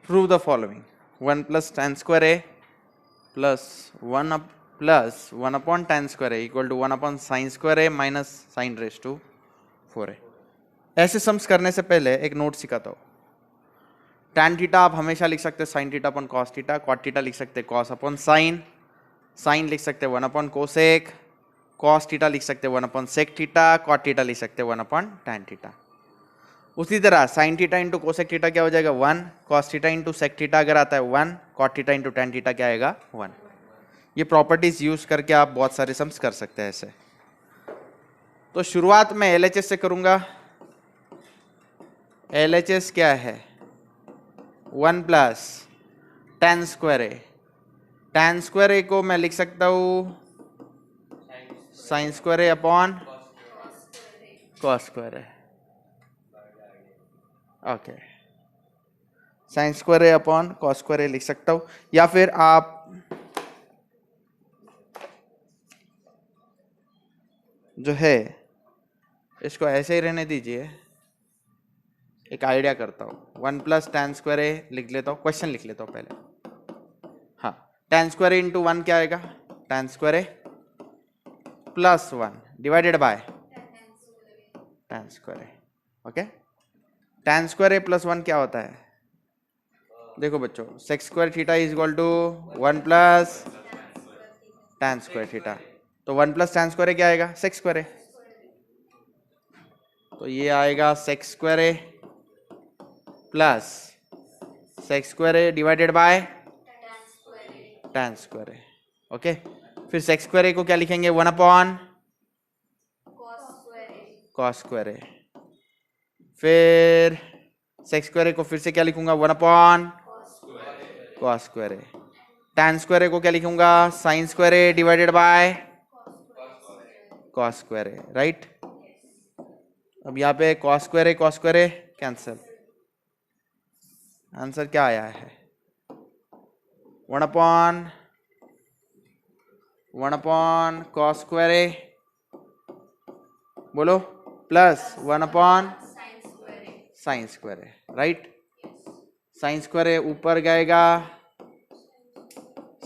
Prove the following. 1 plus tan square a plus 1 upon tan square a equal to 1 upon sin square a minus sin raised to 4a. ऐसे sums करने से पहले एक note सिखाता हूँ. tan theta आप हमेशा लिख सकते हैं sin theta upon cos theta, cot theta लिख सकते हैं cos अपॉन sin लिख सकते हैं 1 अपॉन cosec, cos थीटा लिख सकते हैं 1 upon sec theta, cot theta लिख सकते हैं 1 अपॉन tan थीटा. उसी तरह sin theta into cosec theta क्या हो जाएगा 1, cos theta into sec theta अगर आता है 1, cot theta into tan theta क्या आएगा 1. ये प्रॉपर्टीज यूज करके आप बहुत सारे सम्स कर सकते हैं ऐसे. तो शुरुआत में LHS से करूंगा. LHS क्या है 1 प्लस tan स्क्वायर ए. tan स्क्वायर ए को मैं लिख सकता हूँ sin square A upon cos square A. Okay, sin square A upon cos square ए लिख सकता हूँ. या फिर आप जो है इसको ऐसे ही रहने दीजिए. एक आइडिया करता हूँ. 1 प्लस tan स्क्वायर ए लिख लेता हूँ. क्वेश्चन लिख लेता हूँ पहले. हाँ, tan स्क्वायर ए इंटू 1 क्या आएगा tan square A plus 1 divided by tan square A. Okay, tan square A plus 1 क्या होता है? देखो बच्चों, sec square theta is equal to 1 plus tan square theta. तो 1 प्लस tan स्क्वायर ए क्या आएगा sec स्क्वायर ए. तो ये आएगा sec square A plus sec square A divided by tan square A. Okay, फिर sec स्क्वायर ए को क्या लिखेंगे 1 अपॉन cos स्क्वायर ए. फिर sec स्क्वायर ए को फिर से क्या लिखूंगा 1 अपॉन cos स्क्वायर ए. tan स्क्वायर ए को क्या लिखूंगा sin square A divided by cos square A. Right. अब यहाँ पे cos स्क्वायर ए कैंसिल. आंसर क्या आया है 1 अपॉन cos स्क्वायर ए बोलो plus 1 upon sin square A. Right. sin square ए ऊपर जाएगा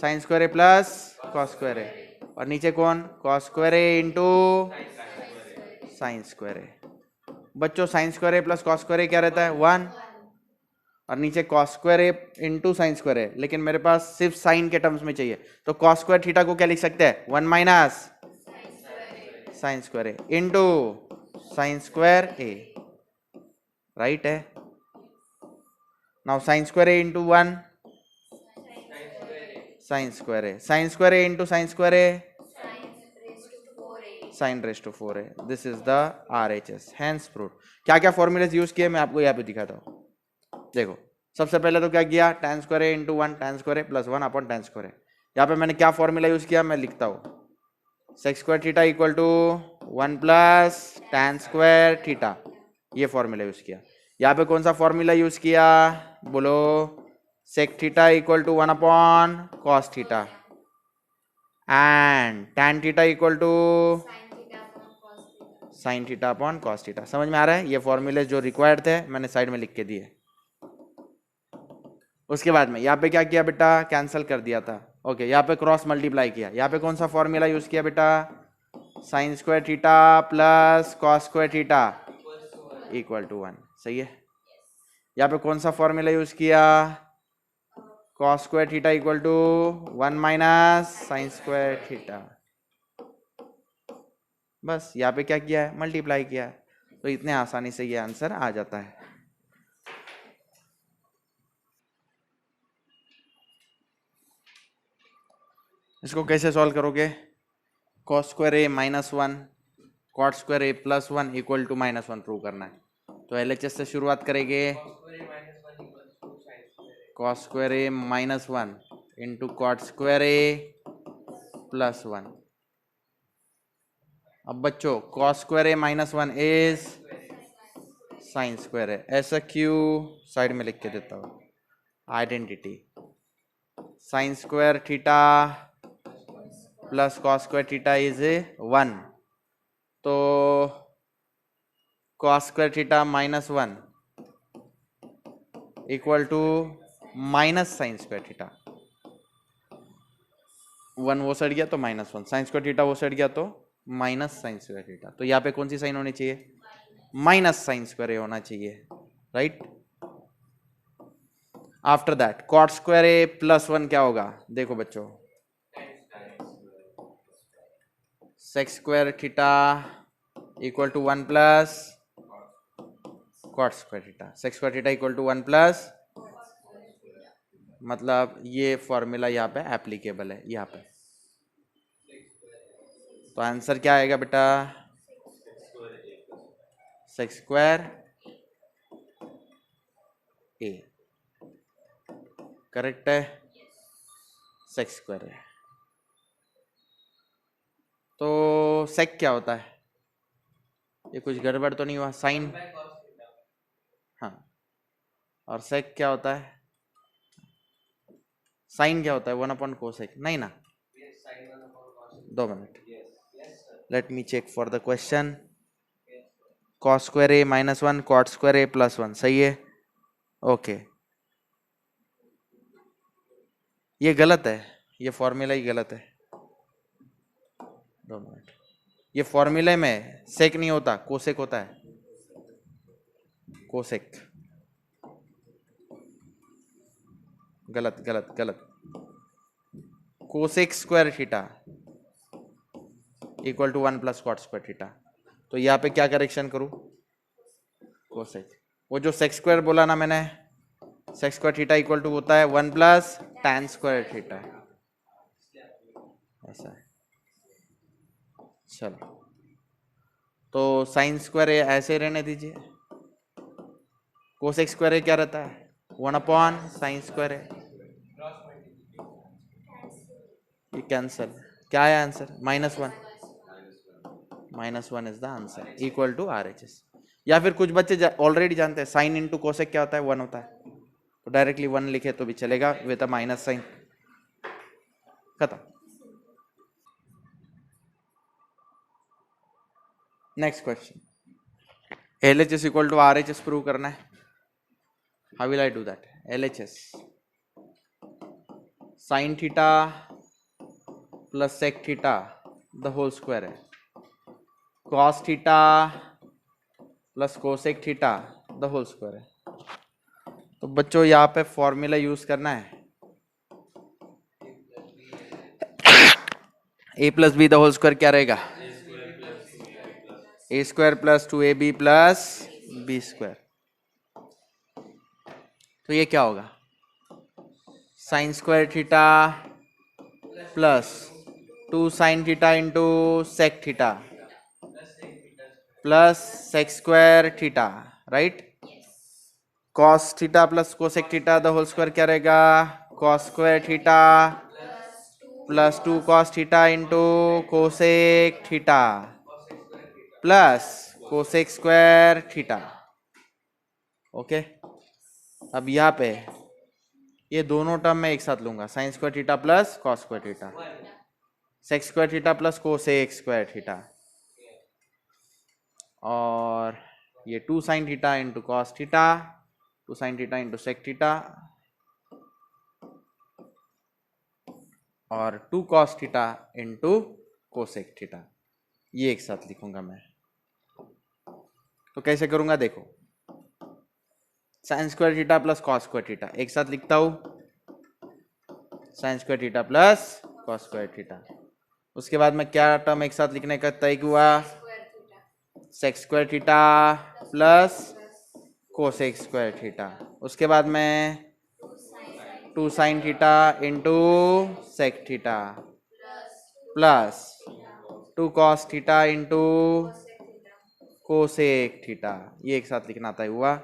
sin square A plus cos square ए और नीचे कौन cos square A into sin square ए. बच्चों sin square A plus cos square ए क्या रहता है 1 और नीचे cos square A into sin square ए. लेकिन मेरे पास सिर्फ sin के टर्म्स में चाहिए तो cos स्क्वायर थीटा को क्या लिख सकते हैं 1 minus sin square A into sin square A. Right है. Now sin square A into 1 sin square A. sin square A into sin square A sin raise to 4a. This is the RHS. Hence proved. क्या क्या formulas use किए मैं आपको यहाँ पे दिखाता हूँ. देखो, सबसे पहले तो क्या किया tan square A into 1 tan square A plus 1 upon tan square ए. यहाँ पे मैंने क्या फॉर्मूला यूज किया मैं लिखता हूँ. sec square theta equal to 1 plus tan square theta. ये फॉर्मूला यूज किया. यहाँ पे कौन सा फॉर्मूला यूज किया बोलो sec theta equal to 1 upon cos theta and tan theta equal to sin theta upon cos theta. समझ में आ रहा है. ये फॉर्मूले जो रिक्वायर्ड थे मैंने साइड में लिख के दिए. उसके बाद में यहाँ पे क्या किया बेटा कैंसिल कर दिया था. ओके, यहाँ पे क्रॉस मल्टीप्लाई किया. यहाँ पे कौन सा फॉर्मूला यूज किया बेटा sin square theta plus cos square theta equal to 1. सही है. यहाँ पे कौन सा फॉर्मूला यूज किया cos square theta equal to 1 minus sin square theta. बस यहाँ पे क्या किया है मल्टीप्लाई किया है. तो इतने आसानी से ये आंसर आ जाता है. इसको कैसे सॉल्व करोगे cos square A minus 1 cot square A plus 1 equal to minus 1 prove करना है. तो LHS से शुरुआत करेंगे. cos square A minus 1 into cot square A plus 1. अब बच्चों cos square A minus 1 is sin square A. ऐसा क्यों साइड में लिख के देता हूँ identity. sin square theta plus cos square theta is 1. तो cos square theta minus 1 equal to minus sine square theta, 1 वो साइड गया तो -1, साइन स्क्वायर थीटा वो साइड गया तो माइनस साइन स्क्वायर थीटा। तो यहाँ पे कौन सी साइन होनी चाहिए? माइनस साइन स्क्वायर ए होना चाहिए, right. After that cot square A plus 1 क्या होगा? देखो बच्चों, sec square theta equal to 1 plus cot square theta, sec square theta equal to 1 plus, मतलब ये फॉर्मूला यहाँ पे एप्लीकेबल है यहाँ पे। तो आंसर क्या आएगा बेटा? सेक स्क्वायर ए, करेक्ट है, सेक स्क्वायर है। तो सेक क्या होता है? ये कुछ गड़बड़ तो नहीं हुआ? साइन, हाँ, और सेक क्या होता है? साइन क्या होता है? 1 अपॉन कोसेक, नहीं ना? 2 minute, let me check for the question. Cos square A -1, cot square A +1, सही है, ओके। ये गलत है, ये फॉर्मूला ही गलत है। 2 मिनट, ये फॉर्मूले में सेक नहीं होता, कोसेक होता है, कोसेक। गलत गलत गलत, cosec square theta equal to 1 plus cot square theta. तो यहाँ पे क्या करेक्शन करूँ? कोसेक। वो जो सेक स्क्वायर बोला ना मैंने, sec square theta equal to होता है 1 प्लस टैन स्क्वायर थीटा, ऐसा है। चलो, तो साइन स्क्वायर ऐसे रहने दीजिए, कोसेक स्क्वायर क्या रहता है? 1 अपॉन साइन स्क्वायर है, ये कैंसल, क्या है answer? -1, -1 is the answer, equal to RHS। या फिर कुछ बच्चे ऑलरेडी जानते हैं साइन इंटू कोसेक क्या होता है? 1 होता है, तो डायरेक्टली 1 लिखे तो भी चलेगा विद अ माइनस साइन, खत्म। Next question, LHS equal to RHS prove करना है। How will I do that? LHS sine theta plus sec theta the whole square है, cos theta plus cosec theta the whole square है। तो बच्चों यहाँ पे formula use करना है, a plus B the whole square क्या रहेगा? a square plus 2ab plus B square. तो ये क्या होगा? Sine square theta plus 2 sine theta into sec theta plus sec square theta, right. Cos theta plus cosec theta the whole square क्या रहेगा? Cos square theta plus 2 cos theta into cosec theta plus cosec square theta, okay. अब यहाँ पे ये दोनों term मैं एक साथ लूंगा, sine square theta plus cos square theta, sec square theta plus cosec square theta, और ये 2 sine theta into cos theta, 2 sine theta into sec theta, और 2 cos theta into cosec theta, ये एक साथ लिखूंगा मैं। तो कैसे करूंगा देखो, sine square theta plus cos square theta एक साथ लिखता हूं, sine square theta plus cos square theta. उसके बाद में क्या टर्म एक साथ लिखने का तय हुआ? Sec square theta plus cosec square theta. उसके बाद में 2 sine theta into sec theta plus 2 cos theta into cosec theta, ये एक साथ लिखना तय हुआ।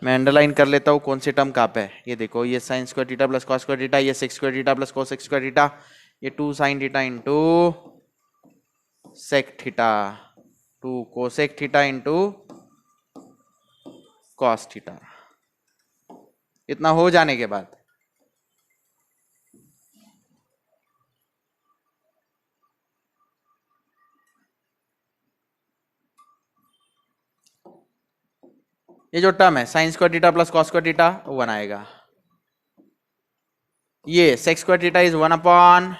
मैं अंडरलाइन कर लेता हूँ कौन सी टर्म कहाँ पे है। ये देखो, ये sine square theta plus cos square theta, ये sec square theta plus cosec square theta, ये 2 sine theta into sec theta, 2 cosec theta into cos theta. इतना हो जाने के बाद ये जो टर्म है sine square theta plus cos square theta वो बनाएगा, ये sec square theta is 1 upon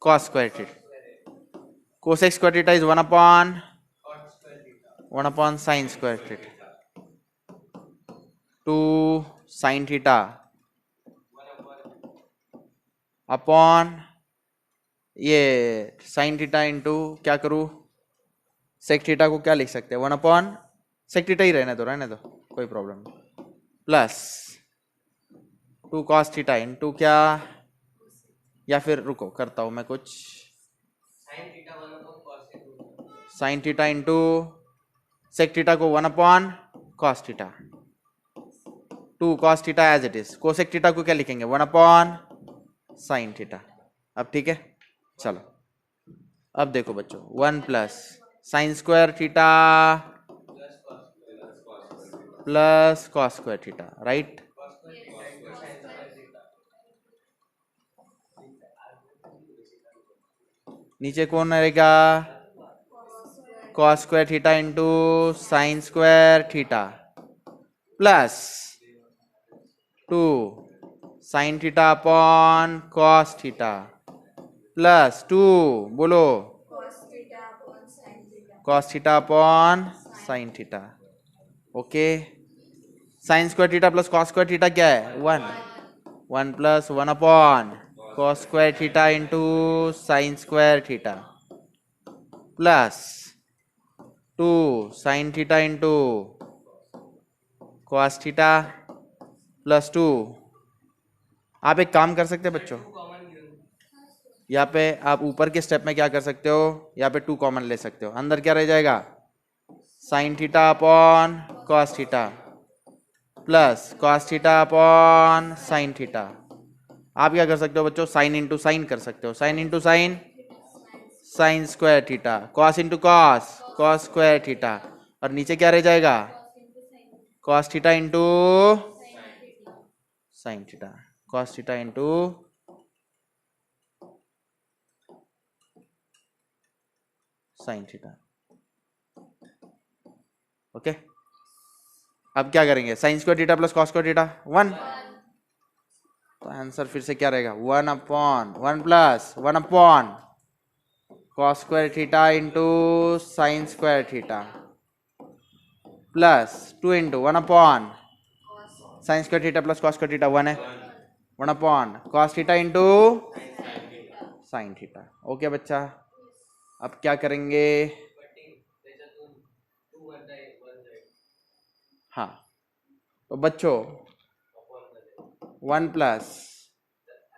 cos square theta, cosec square theta is 1 upon sine square theta, 2 sine theta upon ये साइन थीटा इंटू क्या करूँ, सेक थीटा को क्या लिख सकते हैं, 1 अपॉन सेक थीटा ही रहने दो कोई प्रॉब्लम नहीं, प्लस 2 कॉस थीटा इंटू क्या, या फिर रुको करता हूँ मैं कुछ, sine theta into sec theta को 1 upon cos theta, 2 cos theta as it is, cosec theta को क्या लिखेंगे 1 अपॉन साइन थीटा। अब ठीक है, चलो अब देखो बच्चों, 1 plus sign square theta plus cos square theta, right. नीचे कौन रहेगा, cos square theta into sign square theta plus 2 sine theta upon cos theta plus 2 बोलो cos theta upon sine theta. Okay, sign square theta plus cos square theta क्या है 1 plus 1 upon cos square theta into sign square theta plus 2 sine theta into cos theta plus 2। आप एक काम कर सकते हैं बच्चों, यहाँ पे आप ऊपर के स्टेप में क्या कर सकते हो, यहाँ पे 2 कॉमन ले सकते हो, अंदर क्या रह जाएगा sine theta upon cos theta plus cos theta upon sine theta. आप क्या कर सकते हो बच्चों, साइन इंटू साइन कर सकते हो, sine into sine sign square theta, cos into cos cos square theta, और नीचे क्या रह जाएगा cos theta into sine theta, cos theta into sine theta. Okay, अब क्या करेंगे, sign square theta plus cos square theta 1, तो आंसर फिर से क्या रहेगा 1 upon 1 plus 1 upon cos square theta into sign square theta plus 2 into 1 upon sine square theta plus cos square theta 1 है, 1 upon cos theta into sine theta. Okay बच्चा, अब क्या करेंगे, हाँ तो बच्चों 1 प्लस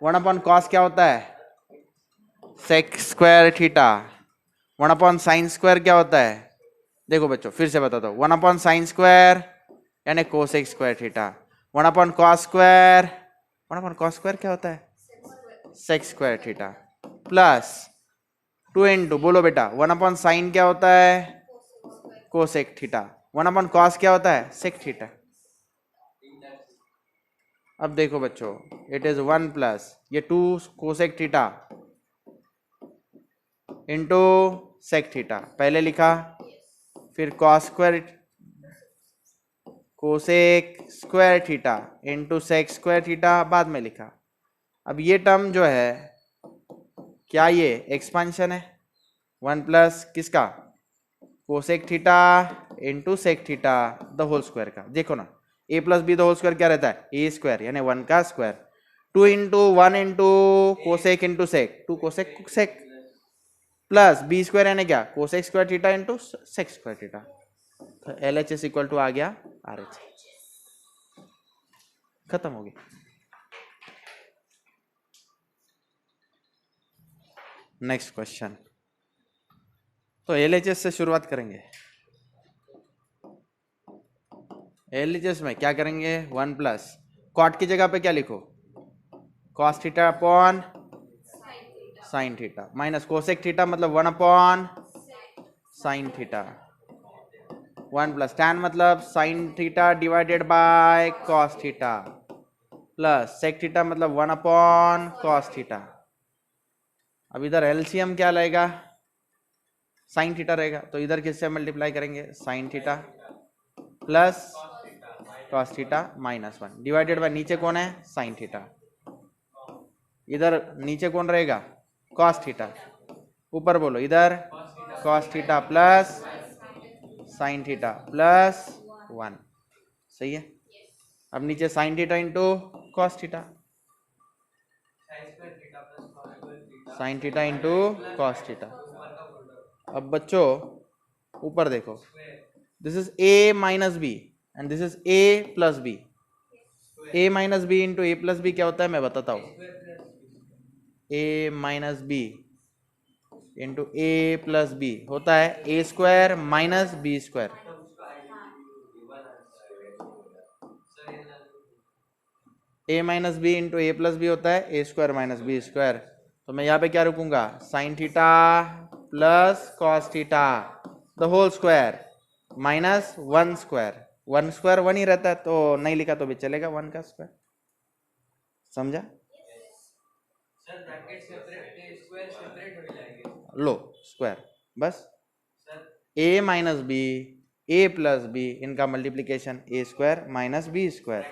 1 अपॉन कॉस क्या होता है sec square theta, 1 upon sine square क्या होता है, देखो बच्चों फिर से बताता हूँ, 1 अपॉन साइन स्क्वायर यानी cosec square theta, 1 upon cos square, 1 upon cos square क्या होता है sec square theta plus 2 into बोलो बेटा 1 अपॉन साइन क्या होता है कोसेक थीटा, 1 अपॉन कॉस क्या होता है सेक थीटा। अब देखो बच्चों इट इज 1 प्लस ये 2 cosec theta into sec theta पहले लिखा, फिर cos square cosec square theta into sec square theta बाद में लिखा। अब ये टर्म जो है क्या ये एक्सपांशन है, 1 प्लस किसका cosec theta into sec theta the whole square का, देखो ना a plus B the whole square क्या रहता है ए स्क्वायर यानी 1 का square, 2 into 1 into cosec into sec 2 cosec sec plus B square यानी क्या cosec square theta into sec square theta, तो L H S equal to आ गया आर एच, खत्म हो गया। नेक्स्ट क्वेश्चन, तो एल एच एस से शुरुआत करेंगे। एल एच एस में क्या करेंगे 1 प्लस कॉट की जगह पे क्या लिखो cos theta upon sine theta minus cosec theta मतलब 1 upon sine theta, 1 plus tan मतलब sine theta divided by cos theta plus sec theta मतलब 1 अपॉन कॉस थीटा। अब इधर एलसीएम क्या रहेगा साइन थीटा रहेगा, तो इधर किससे मल्टीप्लाई करेंगे sign theta plus cos theta minus 1 divided bye नीचे कौन है साइन थीटा, इधर नीचे कौन रहेगा, कॉस थीटा, ऊपर बोलो इधर cos theta plus sine theta plus 1, सही है। अब नीचे sine theta into cos theta, sine theta into cos theta. अब बच्चों ऊपर देखो, this is a minus B and this is a plus B. a minus B into A plus B क्या होता है मैं बताता हूँ, a minus B into A plus B होता है A square minus B square. a minus B into A plus B होता है A square minus B square. तो मैं यहाँ पे क्या रुकूंगा, sine theta plus cos theta the whole square minus 1 square, 1 square 1 ही रहता है तो नहीं लिखा तो भी चलेगा 1 का स्क्वायर, समझा। लो स्क्वायर बस, a minus B A plus B इनका multiplication A square minus B square.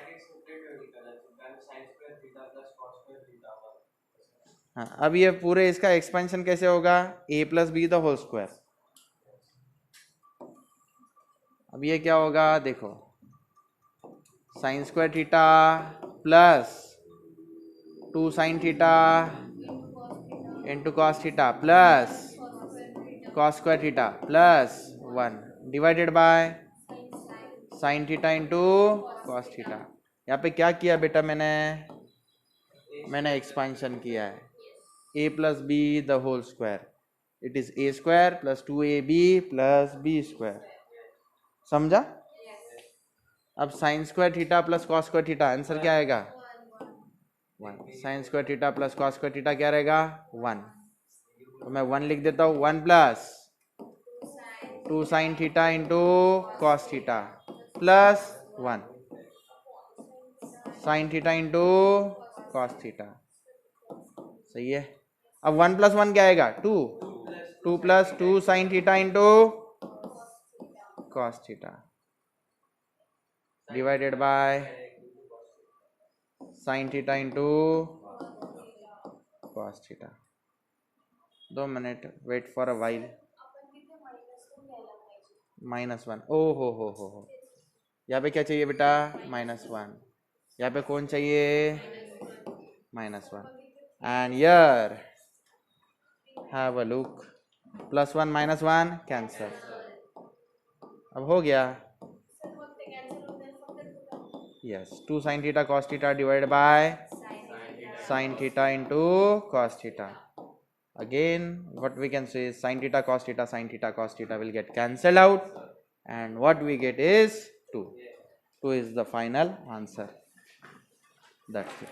हाँ, अब ये पूरे इसका एक्सपेंशन कैसे होगा, a plus B the whole square. अब ये क्या होगा देखो, sine square theta plus 2 sine theta into cos theta plus cos square theta plus 1 divided by sine theta into cos theta. यहाँ पे क्या किया बेटा, मैंने एक्सपेंशन किया है a plus B the whole square, it is a square plus 2ab plus b square, समझा। अब sine square theta plus cos square theta answer क्या आएगा 1, sine square theta plus cos square theta क्या रहेगा 1, तो मैं 1 लिख देता हूँ, 1 plus 2 sine theta into cos theta plus 1 sign theta into cos theta, सही है। अब 1 प्लस 1 क्या आएगा 2, 2 plus 2 sine theta into cos theta divided by sine theta into cos theta. 2 minute wait for a while, -1, ओ हो, यहाँ पे क्या चाहिए बेटा -1, यहाँ पे कौन चाहिए -1 and here have a look, +1 -1 cancel. अब हो गया, yes 2 sine theta cos theta divide by sine theta into cos theta. Again what we can say is sin theta cos theta will get cancelled out and what we get is 2. 2 is the final answer. That's it.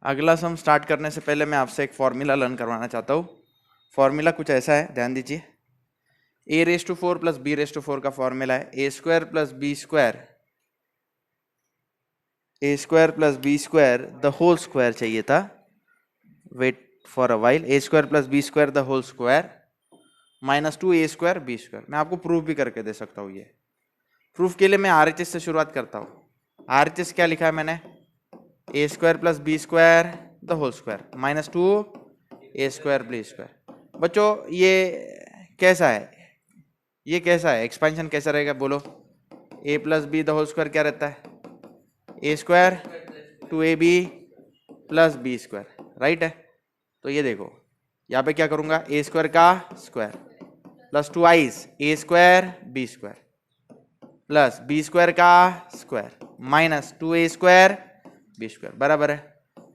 अगला सम start करने से पहले मैं आपसे एक formula learn करवाना चाहता हूँ। फॉर्मूला कुछ ऐसा है, ध्यान दीजिए। a⁴ प्लस b⁴ का फॉर्मूला है a² plus b² the whole square चाहिए था। Wait for a while, a² plus b² the whole square -2a² b²। मैं आपको प्रूफ भी करके दे सकता हूँ। ये प्रूफ के लिए मैं RHS से शुरुआत करता हूँ। RHS क्या लिखा है मैंने, a² plus b² the whole square -2a² b²। बच्चों ये कैसा है, ये कैसा है, एक्सपेंशन कैसा रहेगा बोलो। a plus B the whole square क्या रहता है, a² 2ab plus b², right है। तो ये देखो यहाँ पे क्या करूंगा, a² का square plus 2i's a² b² plus b² का स्क्वायर माइनस 2a² b² बराबर है।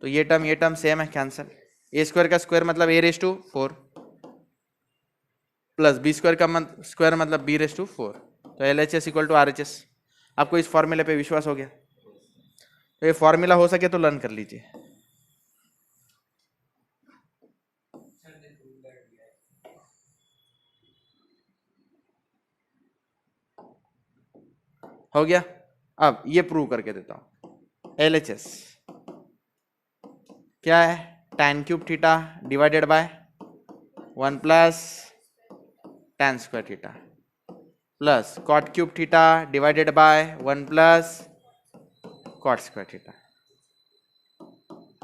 तो ये टर्म सेम है, कैंसल। a² का स्क्वायर मतलब a⁴ प्लस b² का स्क्वायर मतलब b⁴। तो LHS इक्वल टू RHS। आपको इस फॉर्मूले पे विश्वास हो गया, तो ये फॉर्मूला हो सके तो लर्न कर लीजिए। हो गया। अब ये प्रूव करके देता हूं। LHS क्या है, tan³ theta divided by 1 plus tan² theta plus cot³ theta divided by 1 plus cot² theta.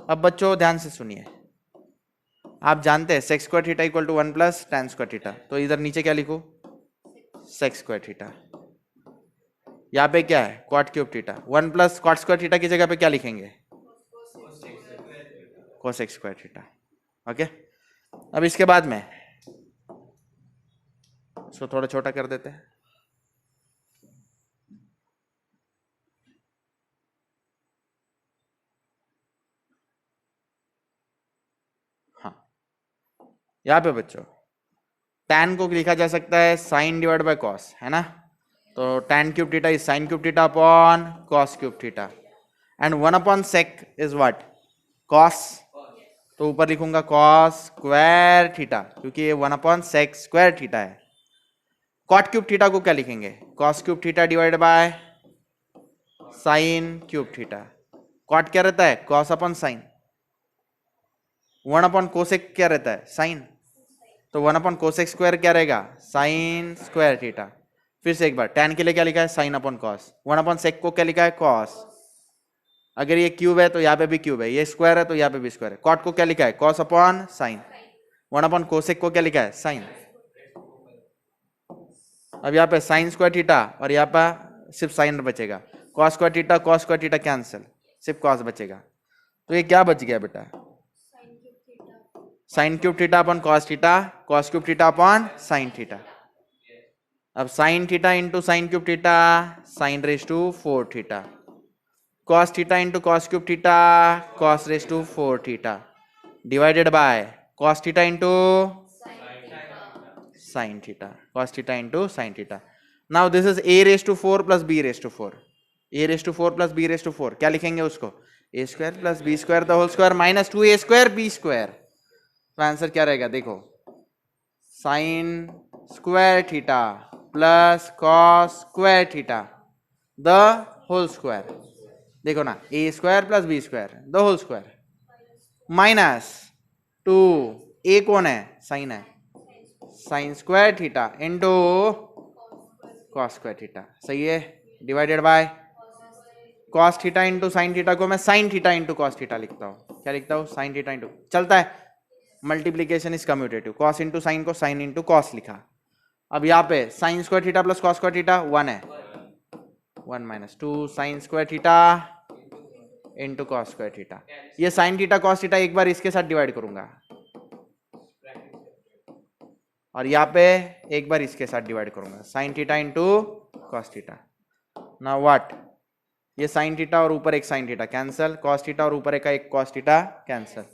अब बच्चों ध्यान से सुनिए, आप जानते हैं sec square theta equal to 1 plus tan square theta, तो इधर नीचे क्या लिखो, सेक स्क्वायर थीटा, यहाँ पे क्या है cot cube theta, 1 plus cot square theta की जगह पे क्या लिखेंगे, कोसेक स्क्वायर थीटा। ओके, अब इसके बाद में इसको थोड़ा छोटा कर देते हैं। हाँ, यहाँ पे बच्चों tan को लिखा जा सकता है साइन डिवाइड बाय कॉस, है ना, तो tan cube theta is sine cube theta upon cos cube theta, and 1 upon sec is what, cos, तो ऊपर लिखूंगा कॉस स्क्वायर थीटा, क्योंकि ये 1 अपॉन सेक स्क्वायर थीटा है। कॉट क्यूब थीटा को क्या लिखेंगे, cos cube theta divide by sine cube theta. Cot क्या रहता है, cos upon sine, 1 upon cosec क्या रहता है, साइन, तो 1 अपॉन कोसेक स्क्वायर क्या रहेगा, साइन स्क्वायर थीटा। फिर से एक बार, tan के लिए क्या लिखा है, sine upon cos, 1 upon sec को क्या लिखा है, कॉस, अगर ये क्यूब है तो यहाँ पे भी क्यूब है, ये स्क्वायर है तो यहाँ पे भी स्क्वायर है। कॉट को क्या लिखा है, cos upon sine, 1 upon cosec को क्या लिखा है, साइन। अब यहाँ पे साइन स्क्वायर थीटा और यहाँ पे सिर्फ साइन बचेगा, कॉस स्क्वायर थीटा कैंसिल, सिर्फ कॉस बचेगा, तो ये क्या बच गया बेटा, sine cube theta upon cos theta, cos cube theta upon sine theta. अब sine theta into sine cube theta, sine raise to 4 theta, cos theta into cos cube theta, cos raise to 4 theta, divided by cos theta into sine theta, cos theta into sine theta. Now this is a raise to 4 plus b raise to 4, a raise to 4 plus b raise to 4, क्या लिखेंगे उसको, a square plus b square the whole square minus 2a square b square. तो answer क्या रहेगा, देखो sine square theta plus cos square theta the whole square, देखो ना, A square plus B square the whole square minus 2, A कौन है, sine है, sine square theta into cos square theta, सही है, divided by cos theta into sine theta को मैं sign theta into cos theta लिखता हूँ, क्या लिखता हूँ, साइन थीटा इंटू, चलता है, multiplication is commutative, cos into sine को साइन इंटू कॉस लिखा। अब यहाँ पे sign square theta plus cos square theta 1 है, 1 minus 2 sign square theta into cos square theta, ये साइन थीटा कॉस थीटा एक बार इसके साथ डिवाइड करूंगा और यहाँ पे एक बार इसके साथ डिवाइड करूंगा, sign theta into cos theta. Now what, ये साइन थीटा और ऊपर एक sine theta cancel, cos theta और ऊपर एक कॉस थीटा कैंसल,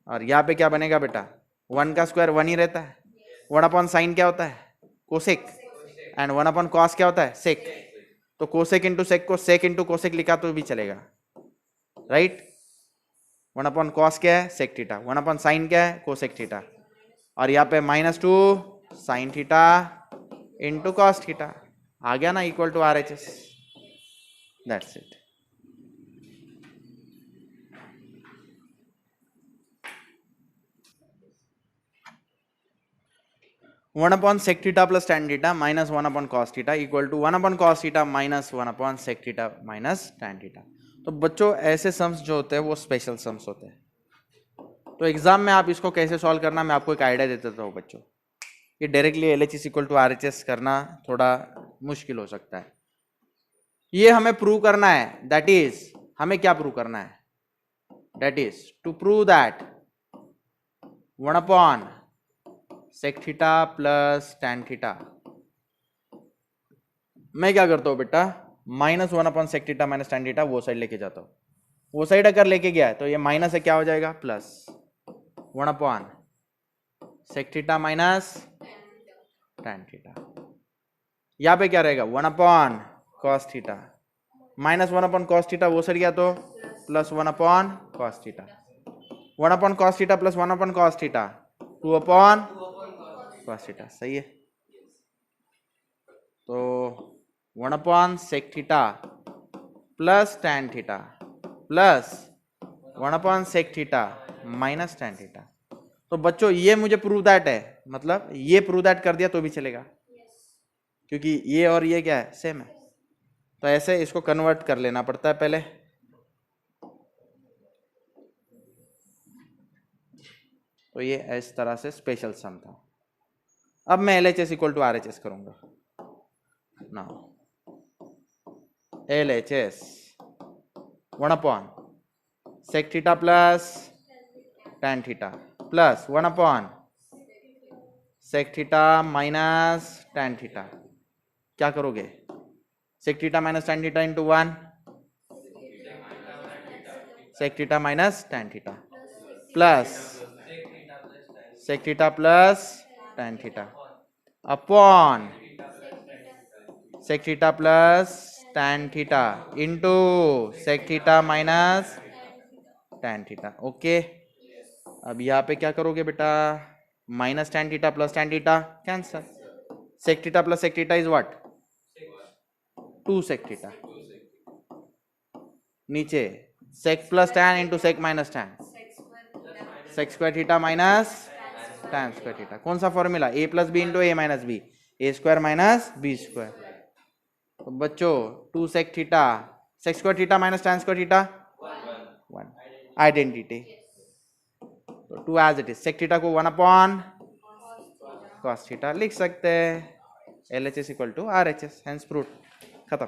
और यहाँ पे क्या बनेगा बेटा, 1 का स्क्वायर 1 ही रहता है, 1 अपॉन साइन क्या होता है, कोसेक, एंड 1 अपॉन कॉस क्या होता है, सेक, तो कोसेक इंटू सेक को सेक इंटू कोसेक लिखा तो भी चलेगा, राइट। 1 अपॉन कॉस क्या है, सेक थीटा, 1 अपॉन साइन क्या है, कोसेक थीटा, और यहाँ पे -2 sine theta into cos theta, आ गया ना, equal to RHS, that's it. One upon sec theta plus tan theta minus 1 upon cos theta equal to 1 upon cos theta minus 1 upon sec theta minus tan theta. तो बच्चों ऐसे sums जो होते हैं वो स्पेशल सम्स होते हैं, तो एग्जाम में आप इसको कैसे सॉल्व करना मैं आपको एक आइडिया दे देता हूँ बच्चों। ये directly LHS equal to RHS करना थोड़ा मुश्किल हो सकता है, ये हमें प्रूव करना है, दैट इज हमें क्या प्रूव करना है, that is to prove that 1 upon sec theta plus tan theta, मैं क्या करता हूँ बेटा, -1 upon sec theta minus tan theta वो साइड लेके जाता हूँ, वो साइड अगर लेके गया है तो ये माइनस है, क्या हो जाएगा, plus 1 upon sec theta minus tan theta, यहाँ पे क्या रहेगा, 1 upon cos theta minus 1 upon cos theta वो साइड गया तो plus 1 upon cos theta, 1 upon cos theta plus 1 upon cos theta 2 upon cos theta, सही है। तो 1 upon sec theta plus tan theta plus 1 upon sec theta minus tan theta, तो बच्चों ये मुझे प्रूव दैट है, मतलब ये प्रूव दैट कर दिया तो भी चलेगा, क्योंकि ये और ये क्या है, सेम है, तो ऐसे इसको कन्वर्ट कर लेना पड़ता है पहले। तो ये इस तरह से स्पेशल सम था। अब मैं LHS इक्वल टू RHS करूंगा ना। LHS 1 upon sec theta plus tan theta plus 1 upon sec theta minus tan theta. क्या करोगे? sec theta minus tan theta into 1, sec theta minus tan theta plus sec theta plus tan theta upon sec theta plus tan theta into sec theta minus tan theta. Okay, अब यहाँ पे क्या करोगे बेटा? Minus tan theta plus tan theta cancel. sec theta plus sec theta is what? 2 sec theta. नीचे sec plus tan into sec minus tan, sec square theta minus tan square theta. कौन सा formula? a plus B into a minus B, A square minus B square. तो बच्चों 2 sec theta, sec square theta minus tan square theta 1, identity. तो 2 as it is. sec theta को 1 upon cos theta लिख सकते हैं। LHS equal to RHS, hence proved, खत्म।